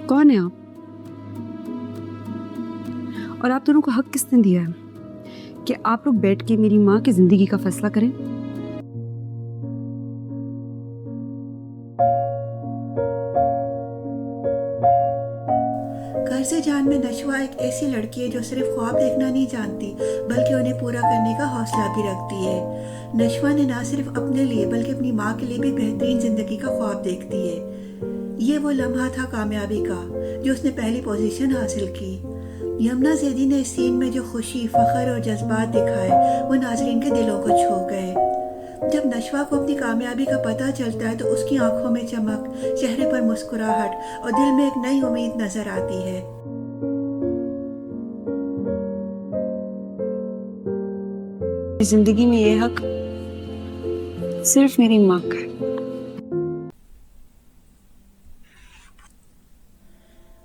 कौन है आप? और आप दोनों को हक किसने दिया है कि आप लोग बैठ के मेरी माँ की जिंदगी का फैसला करें? कर्ज़े जान में नशवा एक ऐसी लड़की है जो सिर्फ ख्वाब देखना नहीं जानती बल्कि उन्हें पूरा करने का हौसला भी रखती है। नशवा ने ना सिर्फ अपने लिए बल्कि अपनी माँ के लिए भी बेहतरीन ज़िंदगी का ख्वाब देखती है। ये वो लम्हा था कामयाबी का जो उसने पहली पोजीशन हासिल की। यमुना ज़ैदी ने इस सीन में जो खुशी, फ़ख्र और जज्बात दिखाए वो नाज़रीन के दिलों को छू गए। जब नशवा को अपनी कामयाबी का पता चलता है तो उसकी आंखों में चमक, चेहरे पर मुस्कुराहट और दिल में एक नई उम्मीद नजर आती है। जिंदगी में ये हक सिर्फ मेरी माँ का है।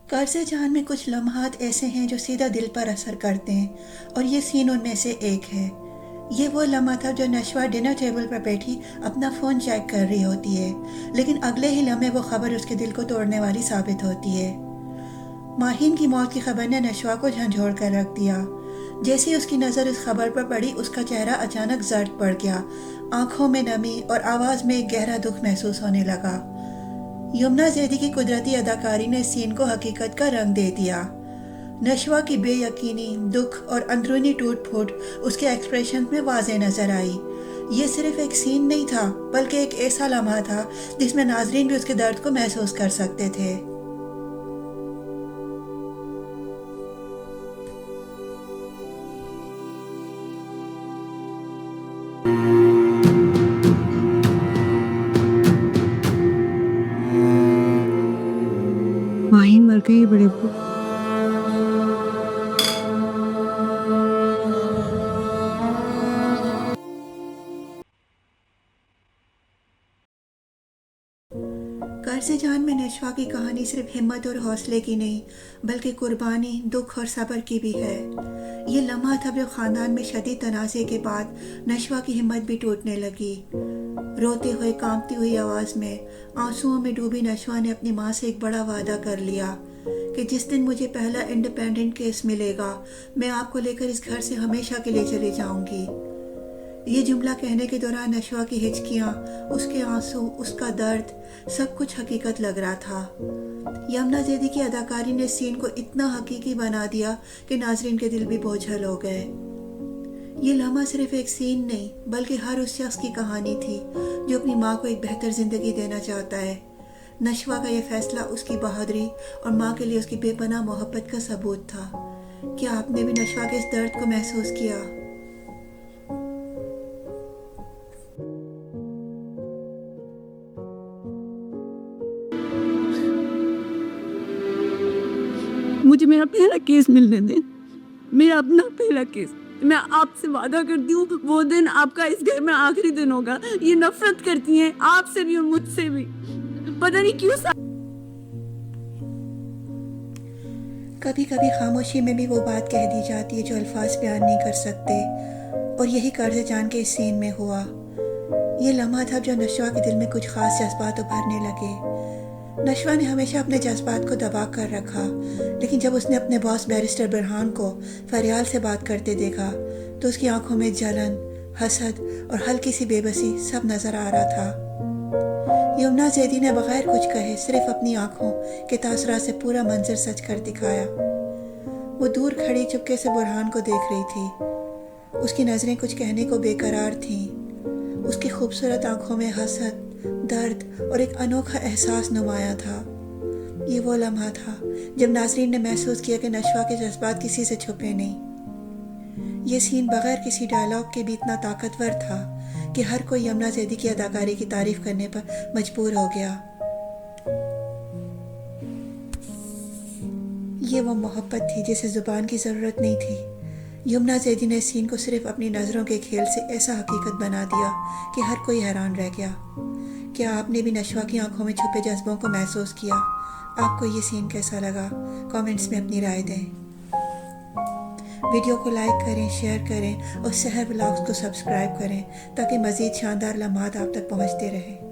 कर्ज़े जान में कुछ लम्हात ऐसे हैं जो सीधा दिल पर असर करते हैं और ये सीन उनमें से एक है। ये वो लम्हा था जो नशवा डिनर टेबल पर बैठी अपना फ़ोन चेक कर रही होती है, लेकिन अगले ही लम्हे वो खबर उसके दिल को तोड़ने वाली साबित होती है। माहीन की मौत की खबर ने नशवा को झंझोड़ कर रख दिया। जैसे ही उसकी नज़र इस खबर पर पड़ी उसका चेहरा अचानक जर्द पड़ गया, आंखों में नमी और आवाज़ में एक गहरा दुख महसूस होने लगा। यमुना ज़ैदी की कुदरती अदाकारी ने इस सीन को हकीकत का रंग दे दिया। नशवा की बेयकीनी, दुख और अंदरूनी टूट फूट उसके एक्सप्रेशन में वाज़े नज़र आई। ये सिर्फ एक सीन नहीं था बल्कि एक ऐसा लम्हा था जिसमें नाजरीन भी उसके दर्द को महसूस कर सकते थे। माहीन मर गई बड़े अब्बू। कर्ज़े जान में नशवा की कहानी सिर्फ हिम्मत और हौसले की नहीं बल्कि कुर्बानी, दुख और सब्र की भी है। ये लम्हा था जब ख़ानदान में शदीद तनाज़े के बाद नशवा की हिम्मत भी टूटने लगी। रोते हुए, कांपती हुई आवाज़ में, आंसुओं में डूबी नशवा ने अपनी माँ से एक बड़ा वादा कर लिया कि जिस दिन मुझे पहला इंडिपेंडेंट केस मिलेगा मैं आपको लेकर इस घर से हमेशा के लिए चली जाऊंगी। ये जुमला कहने के दौरान नशवा की हिचकियाँ, उसके आंसू, उसका दर्द, सब कुछ हकीकत लग रहा था। यमुना ज़ैदी की अदाकारी ने सीन को इतना हकीकी बना दिया कि नाजरीन के दिल भी बोझल हो गए। ये लम्हा सिर्फ एक सीन नहीं बल्कि हर उस शख्स की कहानी थी जो अपनी माँ को एक बेहतर ज़िंदगी देना चाहता है। नशवा का यह फैसला उसकी बहादुरी और माँ के लिए उसकी बेपनाह मोहब्बत का सबूत था। क्या आपने भी नशवा के इस दर्द को महसूस किया? मुझे मेरा पहला केस मिलने दें, मेरा अपना पहला केस। मैं आपसे वादा करती हूँ वो दिन आपका इस घर में आखिरी दिन होगा। ये नफरत करती हैं आपसे भी और मुझसे भी, पता नहीं क्यों। कभी कभी खामोशी में भी वो बात कह दी जाती है जो अल्फाज बयान नहीं कर सकते, और यही कर्ज़े जान के इस सीन में हुआ। ये लम्हा था जब नशवा के दिल में कुछ खास जज्बात उभरने लगे। नशवा ने हमेशा अपने जज्बात को दबा कर रखा, लेकिन जब उसने अपने बॉस बैरिस्टर बुरहान को फरियाल से बात करते देखा तो उसकी आंखों में जलन, हसद और हल्की सी बेबसी सब नज़र आ रहा था। यमुना ज़ैदी ने बगैर कुछ कहे सिर्फ अपनी आंखों के तासुरात से पूरा मंजर सच कर दिखाया। वो दूर खड़ी चुपके से बुरहान को देख रही थी। उसकी नज़रें कुछ कहने को बेकरार थीं। उसकी खूबसूरत आंखों में हसद, दर्द और एक अनोखा एहसास नुमाया था। ये वो लम्हा था जब नाज़रीन ने महसूस किया कि नशवा के जज्बात किसी से छुपे नहीं। ये सीन बगैर किसी डायलॉग के भी इतना ताकतवर था कि हर कोई यमुना ज़ैदी की अदाकारी की तारीफ करने पर मजबूर हो गया। ये वो मोहब्बत थी जिसे ज़ुबान की ज़रूरत नहीं थी। यमुना ज़ैदी ने इस सीन को सिर्फ अपनी नज़रों के खेल से ऐसा हकीकत बना दिया कि हर कोई हैरान रह गया। क्या आपने भी नशवा की आंखों में छुपे जज्बों को महसूस किया? आपको ये सीन कैसा लगा? कमेंट्स में अपनी राय दें। वीडियो को लाइक करें, शेयर करें और सहर व्लॉग्स को सब्सक्राइब करें ताकि मज़ीद शानदार लम्हात आप तक पहुँचते रहें।